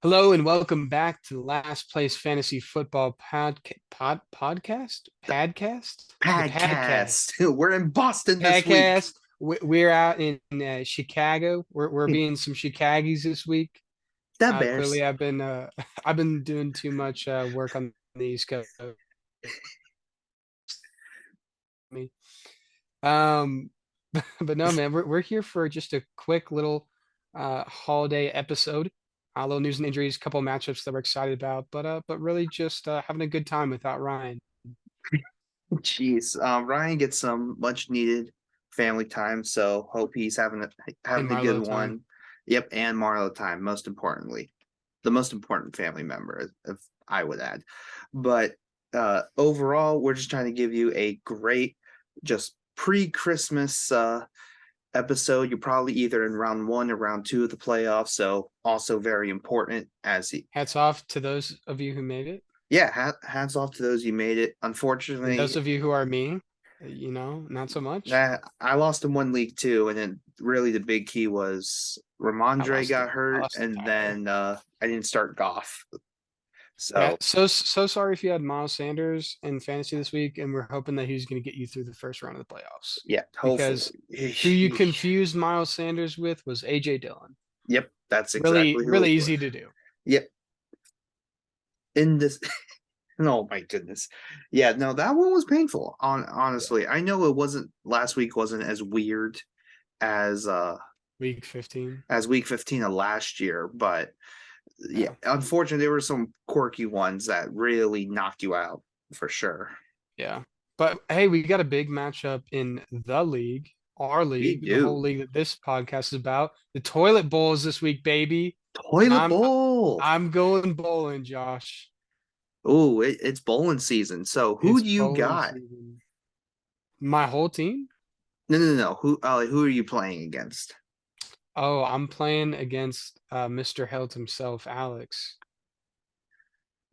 Hello and welcome back to the Last Place Fantasy Football podcast? Padcast? The Podcast. Padcast. We're in Boston this week. Padcast. We're out in Chicago. We're being some Chicaggies this week. The Clearly, Bears. I've been doing too much work on the East Coast. Me. Um, but no, man, we're here for just a quick little holiday episode. A little news and injuries, couple matchups that we're excited about, but really just having a good time without Ryan Jeez. Ryan gets some much needed family time, so hope he's and having a good Marlo time. one. Yep, and Marlo time, most importantly. The most important family member, if I would add. But overall, we're just trying to give you a great, just pre-Christmas episode. You're probably either in round one or round two of the playoffs, so also very important as he. Hats off to those of you who made it, Yeah, hats off to those you made it. and those Unfortunately, of you who are me, not so much. I lost in one league too, and then really the big key was Ramondre got I hurt, lost to and Tyler. then I didn't start Goff. Yeah, So so sorry if you had Miles Sanders in fantasy this week, and we're hoping that he's going to get you through the first round of the playoffs. yeah, Because hopefully. who you confused Miles Sanders with was AJ Dillon. Yep, that's Really, exactly who really it easy was. to do. Yep, in this. Oh my goodness. Yeah, no, that one was painful. Yeah. Honestly, I know it wasn't last week wasn't as weird as Week 15. week 15 of last year, but yeah, Yeah. unfortunately, there were some quirky ones that really knocked you out for sure. Yeah. But hey, we got a big matchup in the league, our We league, the whole do. league that this podcast is about. The toilet bowl is this week, baby. And Toilet bowl. I'm going bowling, Josh. Oh, it's bowling season. So who It's do you bowling got? season. My whole team? No, no, no. Who are you playing against? Oh, I'm playing against Mr. Health himself, Alex.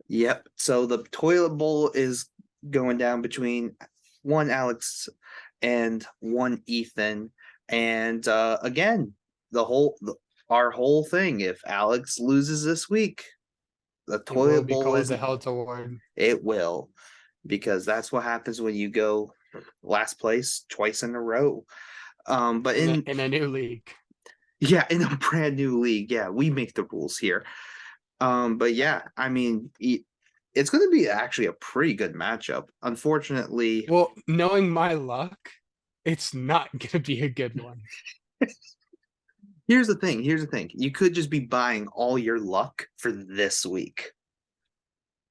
Yep. So the toilet bowl is going down between one Alex and one Ethan. And again, our whole thing. If Alex loses this week, the It will toilet be bowl called is the Health Award it will, because that's what happens when you go last place twice in a row. But in a new league. yeah, in a brand new league, yeah, we make the rules here. But yeah, I mean, it's going to be actually a pretty good matchup. Unfortunately, Well, knowing my luck, it's not going to be a good one. here's the thing. Here's the thing. You could just be buying all your luck for this week.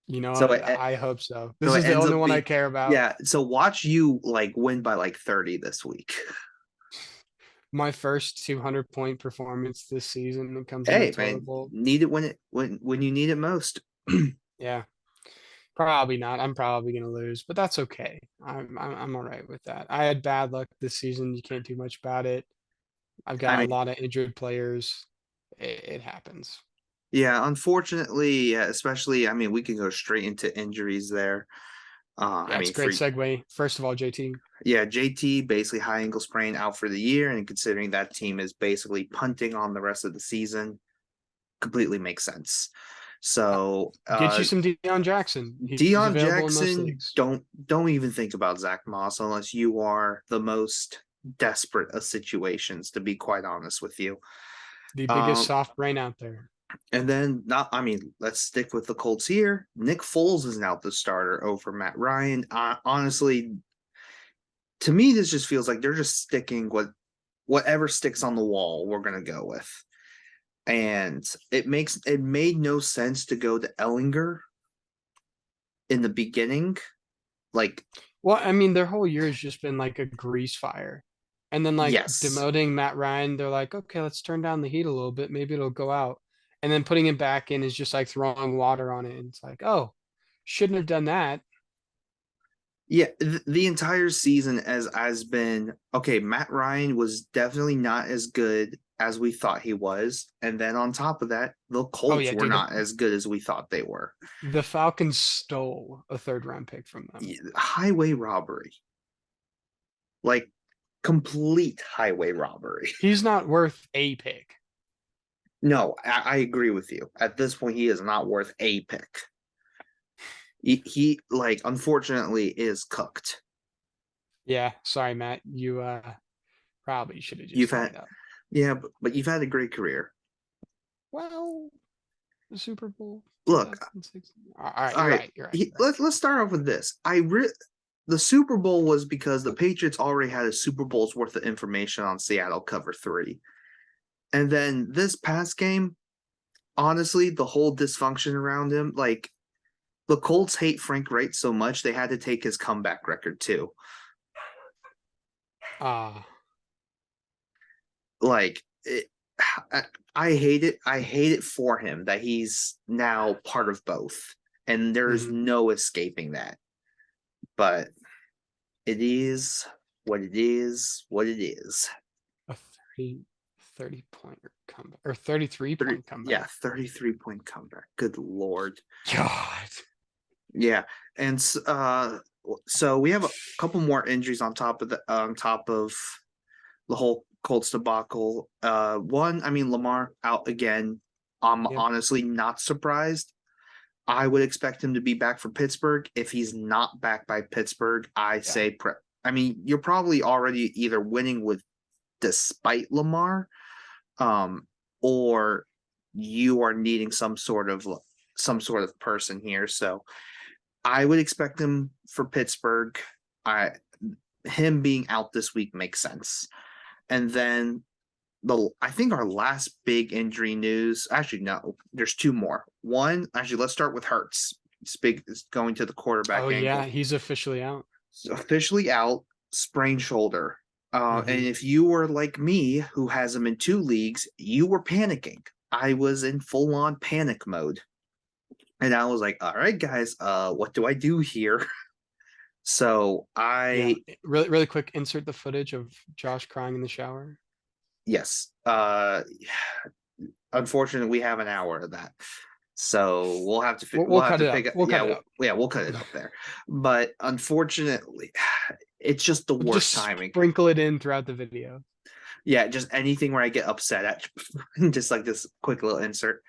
You know So what? I hope so. so This it is the ends only up one I being, care about. yeah. So watch you like win by like 30 this week. My first 200-point performance this season that comes in the Hey, toilet man, bowl. need it when you need it most. Yeah, probably not. I'm probably gonna lose, but that's okay. I'm all right with that. I had bad luck this season. You can't do much about it. I've I got a mean, lot of injured players. It happens. yeah, unfortunately, yeah, especially, I mean, we can go straight into injuries there. I Yeah, it's mean, a great segue. First of all, JT. yeah, JT basically high ankle sprain out for the year, and considering that team is basically punting on the rest of the season, completely makes sense. uh, So, Get you some Deion Jackson. He's Deion available in most Jackson, leagues. don't even think about Zach Moss unless you are the most desperate of situations. To be quite honest with you, The biggest um, soft brain out there. and then not. I mean, let's stick with the Colts here. Nick Foles is now the starter over Matt Ryan. Honestly, to me, this just feels like they're just sticking whatever sticks on the wall. We're gonna go with, and it made no sense to go to Ellinger in the beginning. Like, Well, I mean, their whole year has just been like a grease fire. And then like yes, demoting Matt Ryan, they're like, okay, let's turn down the heat a little bit. Maybe it'll go out. And then putting him back in is just like throwing water on it. And it's like, oh, shouldn't have done that. yeah, the entire season has been okay. Matt Ryan was definitely not as good as we thought he was, and then on top of that, the Oh Colts yeah, were dude, not as good as we thought they were. the Falcons stole a third round pick from them. Highway robbery, like complete highway robbery. He's not worth a pick. No, I agree with you. At this point, he is not worth a pick. He like unfortunately is cooked. Yeah, sorry, Matt. You probably should have You've just had hung it up. yeah, but you've had a great career. Well, the Super Bowl Look, 2016. All right, all you're right. right. You're right. You're right. Let's start off with this. The Super Bowl was because the Patriots already had a Super Bowl's worth of information on Seattle cover three. And then this past game, honestly, the whole dysfunction around him, like the Colts hate Frank Wright so much they had to take his comeback record too. Uh, Like it, I, I hate it. I hate it for him that he's now part of both, and there's mhm. no escaping that. But it is what it is. What it is. A 30 point comeback or 33 point Yeah, comeback. 33-point comeback. Good lord. God. Yeah, and so we have a couple more injuries on top of the whole Colts debacle. One, I mean Lamar out again. I'm Yep. honestly not surprised. I would expect him to be back for Pittsburgh. If he's not back by Pittsburgh, I Yeah. say I mean, you're probably already either winning with despite Lamar, um, or you are needing some sort of person here. So I would expect him for Pittsburgh. I Him being out this week makes sense. And then I think our last big injury news. Actually, no, there's two more. One, actually, let's start with Hurts. It's going to the quarterback Oh yeah, ankle. he's officially out. It's officially out, sprained shoulder. And Hmm. if you were like me, who has him in two leagues, you were panicking. I was in full on panic mode. And I was like, all right, guys, what do I do here? So Yeah. I Really, really quick. Insert the footage of Josh crying in the shower. yes. Unfortunately, we have an hour of that. So We'll we'll have cut to it up. pick it. We'll cut Yeah, it up. yeah, we'll cut it up there. But unfortunately, it's just the We'll worst just timing. sprinkle it in throughout the video. Yeah, just anything where I get upset at, just like this quick little insert.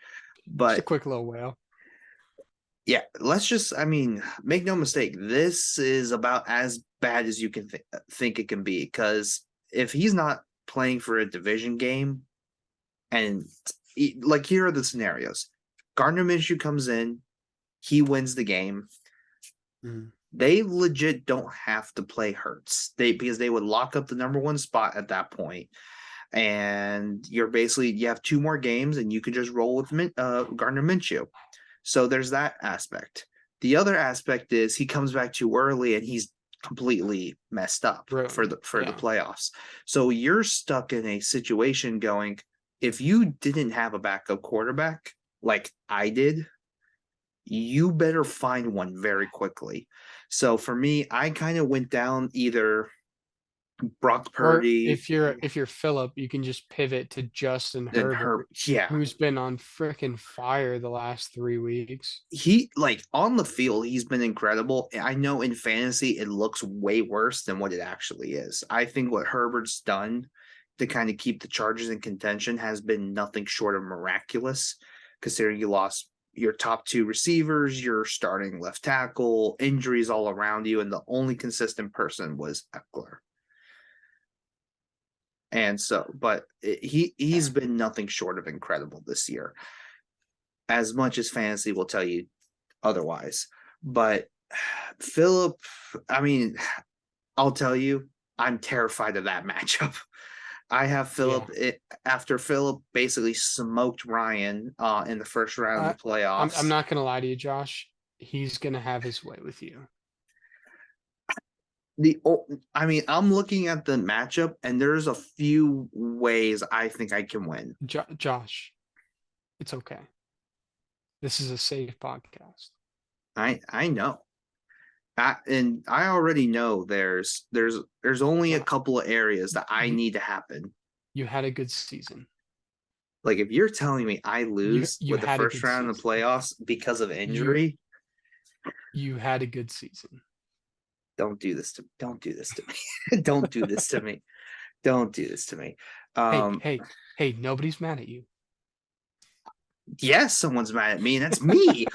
Just a But quick little wail. yeah, let's just, I mean, make no mistake, this is about as bad as you can think it can be. Because if he's not playing for a division game, and like here are the scenarios: Gardner Minshew comes in, he wins the game. Mm. They legit don't have to play Hurts. Because they would lock up the number one spot at that point, and you have two more games, and you can just roll with Gardner Minshew. So there's that aspect. The other aspect is he comes back too early and he's completely messed up for Ruined. the Yeah. playoffs. So you're stuck in a situation going, if you didn't have a backup quarterback like I did, you better find one very quickly. So for me, I kind of went down either Brock Or Purdy if you're Philip, you can just pivot to Justin and her. Herbert, Yeah, who's been on freaking fire the last 3 weeks. he like on the field he's been incredible. I know in fantasy it looks way worse than what it actually is. I think what Herbert's done to kind of keep the Chargers in contention has been nothing short of miraculous, considering you lost your top two receivers, your starting left tackle, injuries all around you, and the only consistent person was Eckler. And so, but he's been nothing short of incredible this year, as much as fantasy will tell you otherwise. But Philip, I mean, I'll tell you, I'm terrified of that matchup. I have Yeah. After Philip basically smoked Ryan in the first round of Uh, the I'm playoffs. not gonna lie to you, Josh. He's gonna have his way with you. I mean, I'm looking at the matchup, and there's a few ways I think I can win. Josh, it's okay. This is a safe podcast. I know. And I already know there's only a Josh, couple of areas that I you need to happen. you had a good season. Like if you're telling me I lose You with the had a first good round of the season. playoffs because of You injury, you had a good season. don't do this to me. Don't do this to me. Don't do this to me. Hey, Um hey, hey, nobody's mad at you. Yes, someone's mad at me, and that's me.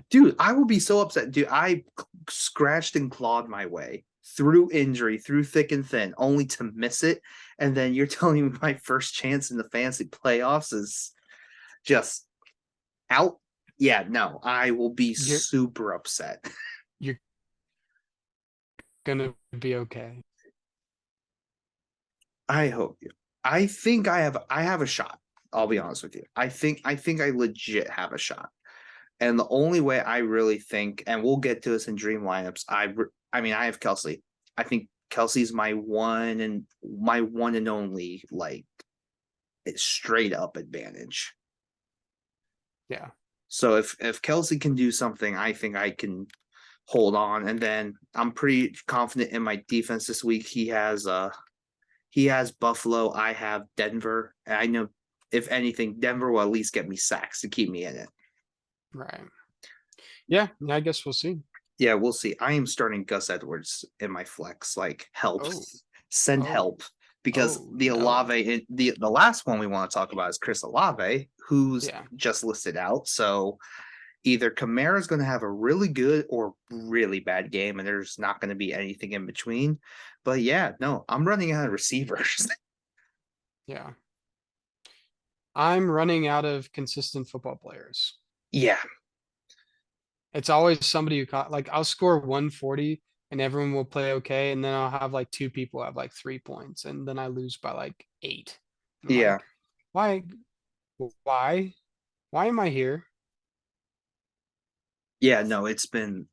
Dude, I will be so upset. Dude, I scratched and clawed my way through injury, through thick and thin, only to miss it. And then you're telling me my first chance in the fantasy playoffs is just out? Yeah, no, I will be You're super upset. you're gonna be okay. I hope you. I have a shot. I'll be honest with you. I think I legit have a shot. And the only way I really think, and we'll get to this in dream lineups, I mean, I have Kelsey. I think Kelsey's my one and only like straight up advantage. Yeah. So if Kelsey can do something, I think I can hold on. And then I'm pretty confident in my defense this week. He has Buffalo. I have Denver. And I know if anything, Denver will at least get me sacks to keep me in it. Right. Yeah, I guess we'll see. Yeah, we'll see. I am starting Gus Edwards in my flex. Like, help, Oh, send oh, help, because oh the no. Olave, the last one we want to talk about is Chris Olave, who's Yeah, just listed out. So either Kamara's going to have a really good or really bad game, and there's not going to be anything in between. But yeah, no, I'm running out of receivers. yeah. I'm running out of consistent football players. Yeah, It's always somebody who caught like I'll score 140 and everyone will play okay, and then I'll have like two people have like 3 points, and then I lose by like 8. I'm yeah, like, why, why, why am I here? yeah. No, it's been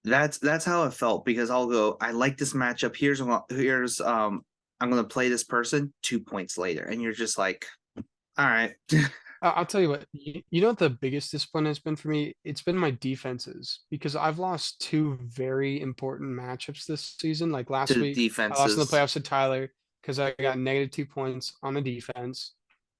that's how it felt because I'll go. I like this matchup. Here's I'm gonna play this person 2 points later, and you're just like, all right, I'll tell you what, you know what the biggest discipline has been for me? It's been my defenses because I've lost two very important matchups this season. Like to last the week, I lost in the defenses. playoffs to Tyler because I got -2 points on the defense.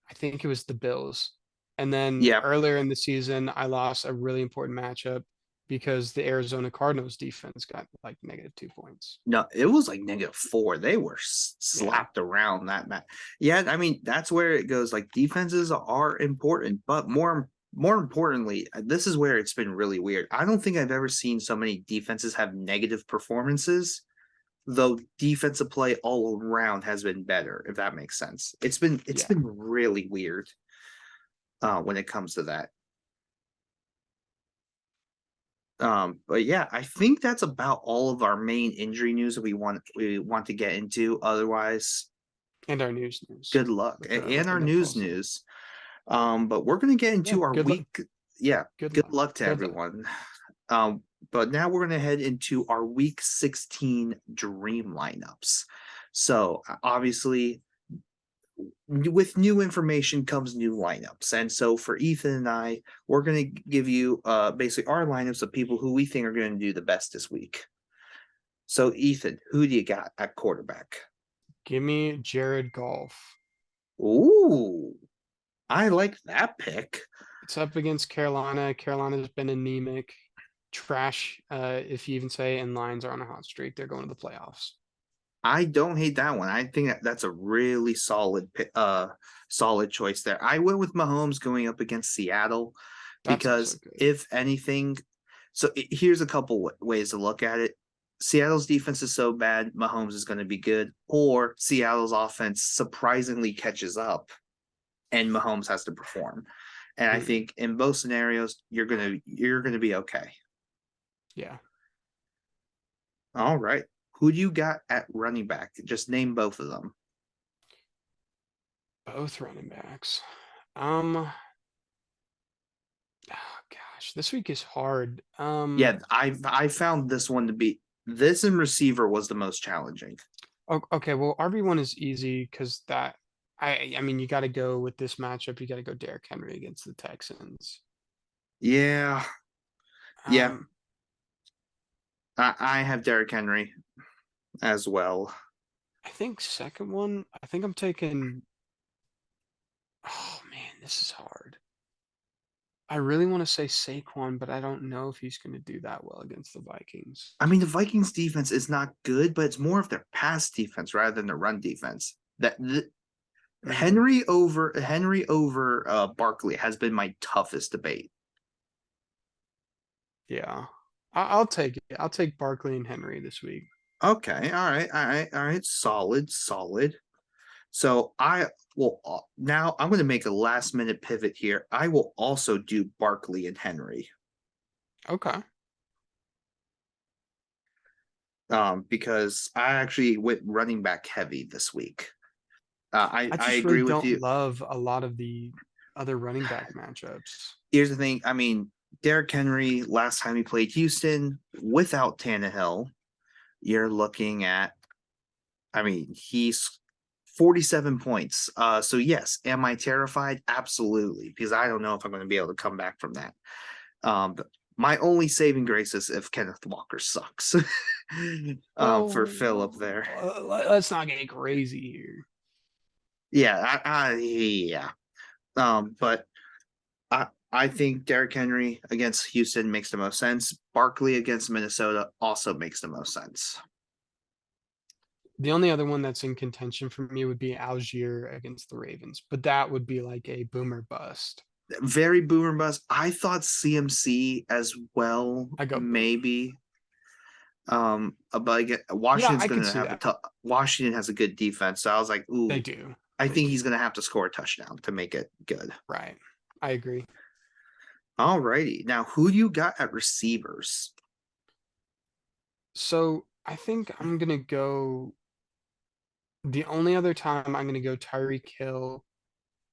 I think it was the Bills. And then Yeah, earlier in the season, I lost a really important matchup because the Arizona Cardinals defense got like -2 points. no, it was like -4. They were Yeah, slapped around that match. Yeah, I mean that's where it goes. Like defenses are important, but more importantly, this is where it's been really weird. I don't think I've ever seen so many defenses have negative performances, though defensive play all around has been better, if that makes sense. It's yeah. been really weird when it comes to that. But yeah, I think that's about all of our main injury news that we want to get into. Otherwise, And our news good luck with and the our Nick news Foles thing. news. But we're gonna get Yeah, into our good luck. week. Yeah, Good good luck. luck to Good luck. everyone. But now we're gonna head into our week 16 dream lineups. So obviously with new information comes new lineups. And so for Ethan and I, we're going to give you basically our lineups of people who we think are going to do the best this week. So Ethan, who do you got at quarterback? Give me Jared Goff. Ooh, I like that pick. It's up against Carolina. Carolina's been anemic, trash, if you even say, and Lions are on a hot streak. They're going to the playoffs. I don't hate that one. I think that's a really solid choice there. I went with Mahomes going up against Seattle That's also because good. if anything, here's a couple ways to look at it. Seattle's defense is so bad, Mahomes is going to be good, or Seattle's offense surprisingly catches up and Mahomes has to perform. And I Mm, think in both scenarios, you're gonna be okay. yeah, All right. Who do you got at running back? Just name both of them. both running backs. Oh gosh, this week is hard. Yeah, I found this one to be this and receiver was the most challenging. Okay, well, RB1 is easy because that I mean you got to go with this matchup. You got to go Derrick Henry against the Texans. Yeah, yeah. Um, I have Derrick Henry as well. I think second one. I think I'm taking. Oh man, this is hard. I really want to say Saquon, but I don't know if he's going to do that well against the Vikings. I mean, the Vikings defense is not good, but it's more of their pass defense rather than the run defense. Hmm. Henry over Barkley has been my toughest debate. Yeah. I'll take it. I'll take Barkley and Henry this week. Okay, all right. Solid, solid. So I will now I'm going to make a last minute pivot here. I will also do Barkley and Henry. Okay. Because I actually went running back heavy this week. I I just really agree with don't you. love a lot of the other running back matchups. Here's the thing. I mean, Derrick Henry last time he played Houston without Tannehill, you're looking at. I mean, he's 47 points. So yes, am I terrified? Absolutely, because I don't know if I'm going to be able to come back from that. But my only saving grace is if Kenneth Walker sucks. For Philip Well, there. let's not get crazy here. Yeah, yeah. But I think Derrick Henry against Houston makes the most sense. Barkley against Minnesota also makes the most sense. The only other one that's in contention for me would be Algier against the Ravens, but that would be like a boomer bust. Very boomer bust. I thought CMC as well, I go boom. maybe. But again, Yeah, Washington's I could gonna see have a that. tough. Washington has a good defense, so I was like, They ooh, do. I They think do. he's gonna have to score a touchdown to make it good. Right. I agree. All righty, now who do you got at receivers? So I think I'm gonna go. The only other time I'm gonna go Tyreek Hill,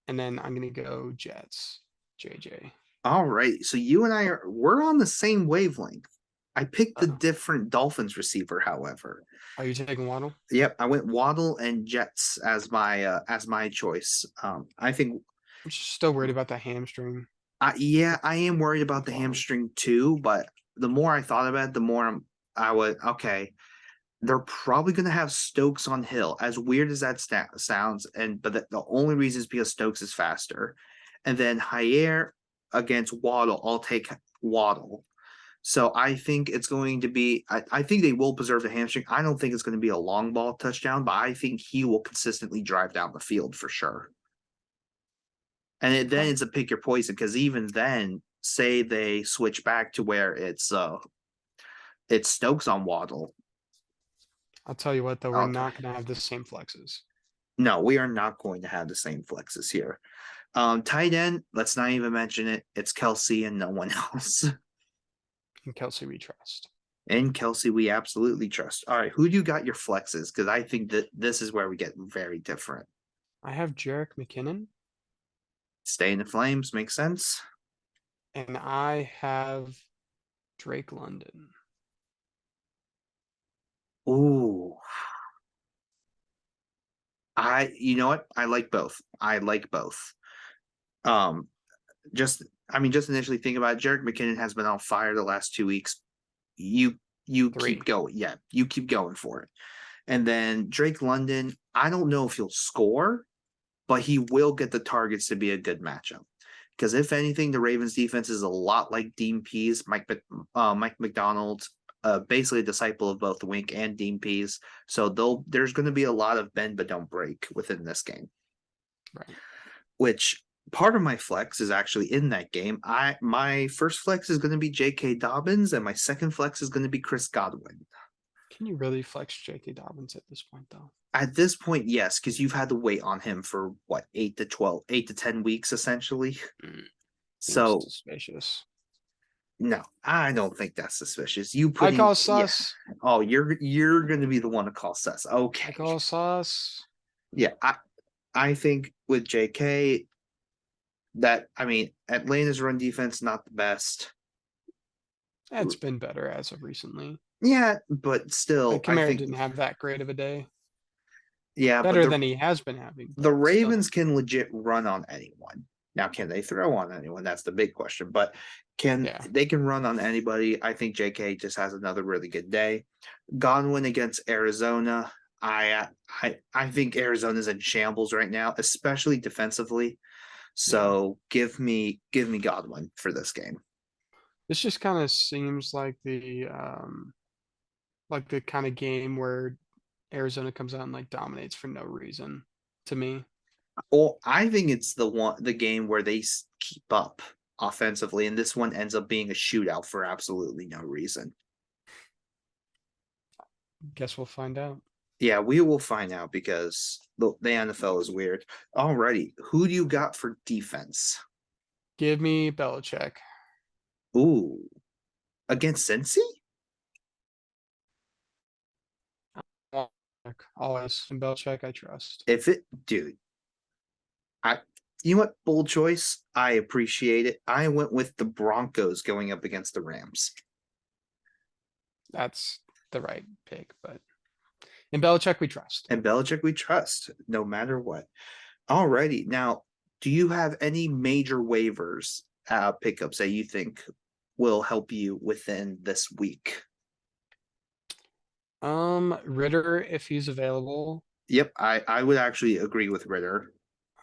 and then I'm gonna go Jets. JJ. All right, so you and I we're on the same wavelength. I picked the Oh, different Dolphins receiver, however. are you taking Waddle? Yep, I went Waddle and Jets as my choice. I think I'm just still worried about the hamstring yeah, I am worried about with the Waddle. hamstring too, but the more I thought about it, the more I would okay. They're probably going to have Stokes on Hill, as weird as that sounds, and but the only reason is because Stokes is faster, and then Jair against Waddle. I'll take Waddle. So I think it's going to be. I think they will preserve the hamstring. I don't think it's going to be a long ball touchdown, but I think he will consistently drive down the field for sure. And then Okay. it's a pick your poison because even then, say they switch back to where it's Stokes on Waddle. I'll tell you what, though, we're I'll, not gonna have the same flexes. no, we are not going to have the same flexes here. Tight end, let's not even mention it. It's Kelsey and no one else. And Kelsey we trust. And Kelsey, we absolutely trust. All right, who do you got your flexes? Because I think that this is where we get very different. I have Jarek McKinnon, Stay in the Flames makes sense. and I have Drake London. Ooh, you know what? I like both. I like both. Um, just initially think about it, Jarek McKinnon has been on fire the last 2 weeks. You you keep Three. going. Yeah, you keep going for it. And then Drake London, I don't know if he'll score, but he will get the targets to be a good matchup. Because if anything, the Ravens defense is a lot like Dean Pease, Mike McDonald, basically a disciple of both Wink and Dean Pease. So there's going to be a lot of bend but don't break within this game. Right. Which part of my flex is actually in that game. My first flex is going to be J.K. Dobbins, and my second flex is going to be Chris Godwin. Can you really flex J.K. Dobbins at this point, though? At this point, yes, because you've had to wait on him for what 8 to 10 weeks essentially. Mm, seems So suspicious. no, I don't think that's suspicious. You I putting call yeah. sus. Oh, you're going to be the one to call sus. I Okay, call sus. yeah. I think with J.K. that I mean Atlanta's run defense not the best. It's been better as of recently. Yeah, but still, I Kamara think didn't have that great of a day. yeah, but Better than he has been having, the but still. Ravens can legit run on anyone. Now, can they throw on anyone? That's the big question. But can Yeah. they can run on anybody? I think J.K. just has another really good day. Godwin against Arizona. I think Arizona's in shambles right now, especially defensively. Yeah. So give me Godwin for this game. This just kind of seems like the kind of game where Arizona comes out and like dominates for no reason to me. Or I think it's the game where they keep up offensively, and this one ends up being a shootout for absolutely no reason. Guess we'll find out. Yeah, we will find out because the NFL is weird. Alrighty, who do you got for defense? Give me Belichick. Ooh, against Cincy? Always. And Belichick, I trust. If it, dude, I, you know what? Bold choice. I appreciate it. I went with the Broncos going up against the Rams. That's the right pick, but in Belichick, we trust. And Belichick, we trust no matter what. Alrighty, now, do you have any major waivers, pickups that you think will help you within this week? Ritter, if he's available. Yep, I would actually agree with Ritter.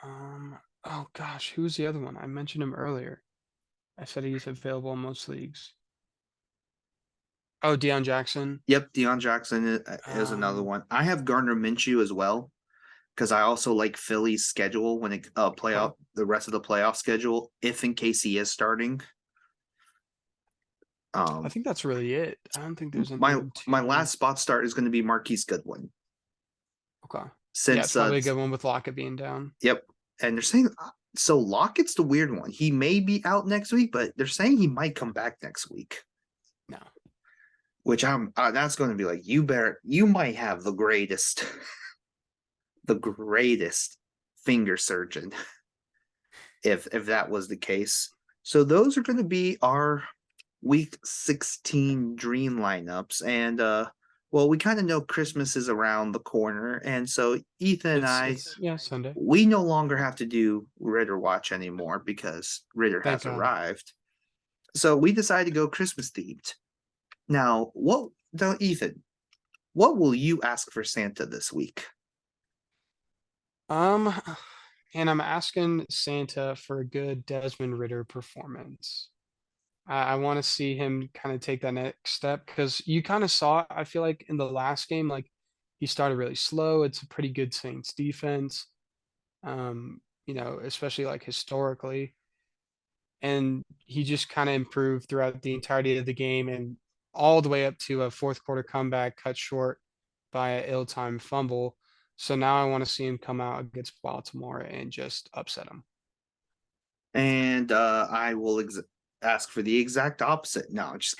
Oh gosh, who's the other one? I mentioned him earlier. I said he's available in most leagues. Oh, Deion Jackson. Yep, Deion Jackson is another Um, one. I have Gardner Minshew as well because I also like Philly's schedule when it okay. playoff the rest of the playoff schedule if in case he is starting. I Um, think that's really it. I don't think there's my anyone my too. last spot start is going to be Marquise Goodwin Okay. Yeah, it's since probably a good one with Lockett being down. yep, and they're saying so Lockett's the weird one. He may be out next week, but they're saying he might come back next week. No. Which I'm that's going to be like you might have the greatest finger surgeon if that was the case. So those are going to be our week 16 dream lineups. And well, we kind of know Christmas is around the corner. And so Ethan and I, It's yeah, Sunday. we no longer have to do Ritter Watch anymore because Ritter Thank has God. arrived. So we decided to go Christmas themed. Now, Ethan, what will you ask for Santa this week? Um, and I'm asking Santa for a good Desmond Ritter performance. I want to see him kind of take that next step because you kind of saw it, I feel like in the last game, like he started really slow. It's a pretty good Saints defense. Especially like historically. And he just kind of improved throughout the entirety of the game and all the way up to a fourth quarter comeback cut short by an ill-timed fumble. So now I want to see him come out against Baltimore and just upset him. And I will ask for the exact opposite. No, just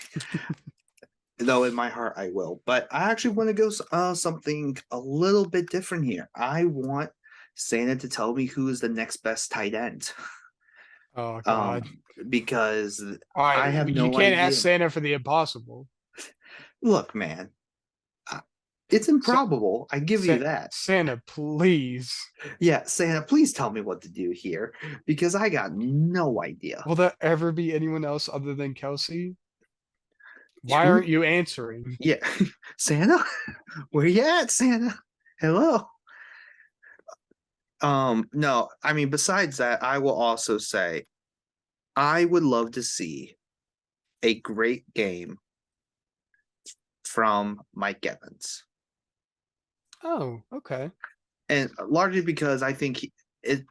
though in my heart I will. But I actually want to go something a little bit different here. I want Santa to tell me who is the next best tight end. Oh Um, God. because All right, I have you no can't ask idea. Santa for the impossible. Look, man, uh, it's Sa- improbable. I give you that. Santa, please. Yeah, Santa, please tell me what to do here because I got no idea. Will there ever be anyone else other than Kelsey? Why Who? aren't you answering? Yeah, Santa, where you at, Santa? Hello. No, I mean, besides that, I will also say I would love to see a great game from Mike Evans. Oh, okay. And largely because I think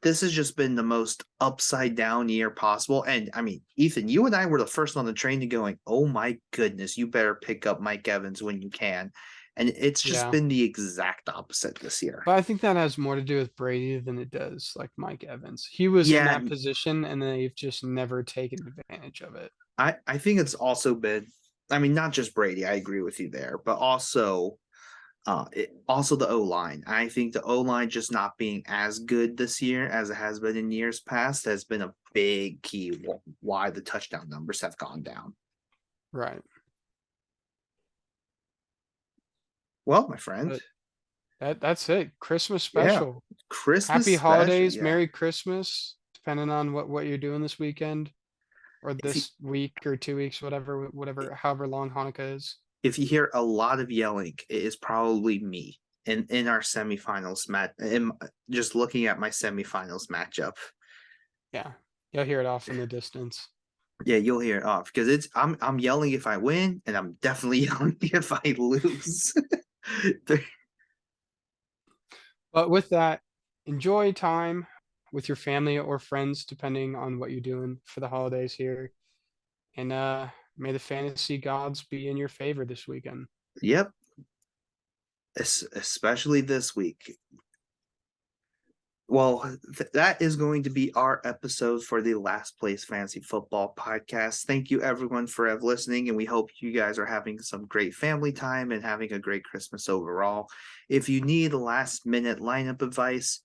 this has just been the most upside down year possible. And I mean, Ethan, you and I were the first on the train to going, oh my goodness, you better pick up Mike Evans when you can. And it's just Yeah. been the exact opposite this year. But I think that has more to do with Brady than it does like Mike Evans. He was in Yeah, that position and they've just never taken advantage of it. I think it's also been, I mean, not just Brady, I agree with you there, but also the O line. I think the O line just not being as good this year as it has been in years past has been a big key why the touchdown numbers have gone down. Right. Well, my friend, But that's it. Christmas yeah, special. Christmas Happy special. holidays, Yeah, Merry Christmas, depending on what you're doing this weekend or if you this week or 2 weeks, whatever, however long Hanukkah is. if you hear a lot of yelling, it is probably me in our semifinals match. Just looking at my semifinals matchup. Yeah. You'll hear it off in the distance. Yeah, you'll hear it off because I'm yelling if I win, and I'm definitely yelling if I lose. But with that, enjoy time with your family or friends, depending on what you're doing for the holidays here. And may the fantasy gods be in your favor this weekend. Yep, especially this week. Well, that is going to be our episode for the Last Place Fantasy Football podcast. Thank you, everyone, for listening, and we hope you guys are having some great family time and having a great Christmas overall. If you need last minute lineup advice,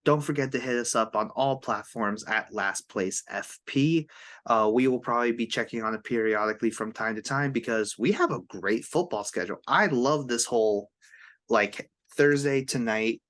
don't forget to hit us up on all platforms at Last Place FP. We will probably be checking on it periodically from time to time because we have a great football schedule. I love this whole like Thursday tonight,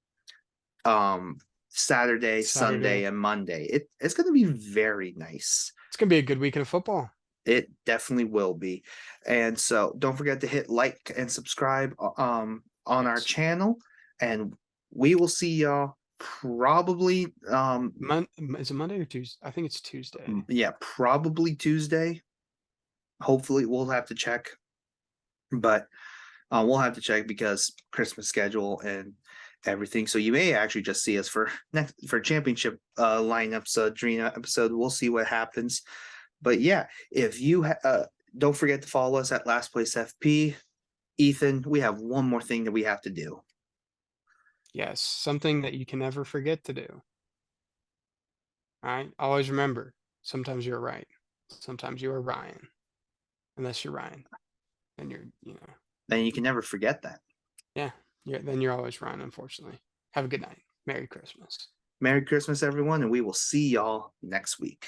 Saturday, Sunday, Saturday. and Monday. It's going to be very nice. It's gonna be a good weekend of football. It definitely will be. And so don't forget to hit like and subscribe on our Yes. channel. And we will see y'all probably Is it Monday or Tuesday? I think it's Tuesday. yeah, probably Tuesday. Hopefully we'll have to check. But we'll have to check because Christmas schedule and everything. So you may actually just see us for championship lineups Drina episode. We'll see what happens. But yeah, if you don't forget to follow us at Last Place FP. Ethan, we have one more thing that we have to do. Yes, something that you can never forget to do. All right. Always remember, sometimes you're right. Sometimes you are Ryan. Unless you're Ryan. Then you're. Then you can never forget that. Yeah. Then you're always Ryan, unfortunately. Have a good night. Merry Christmas. Merry Christmas, everyone, and we will see y'all next week.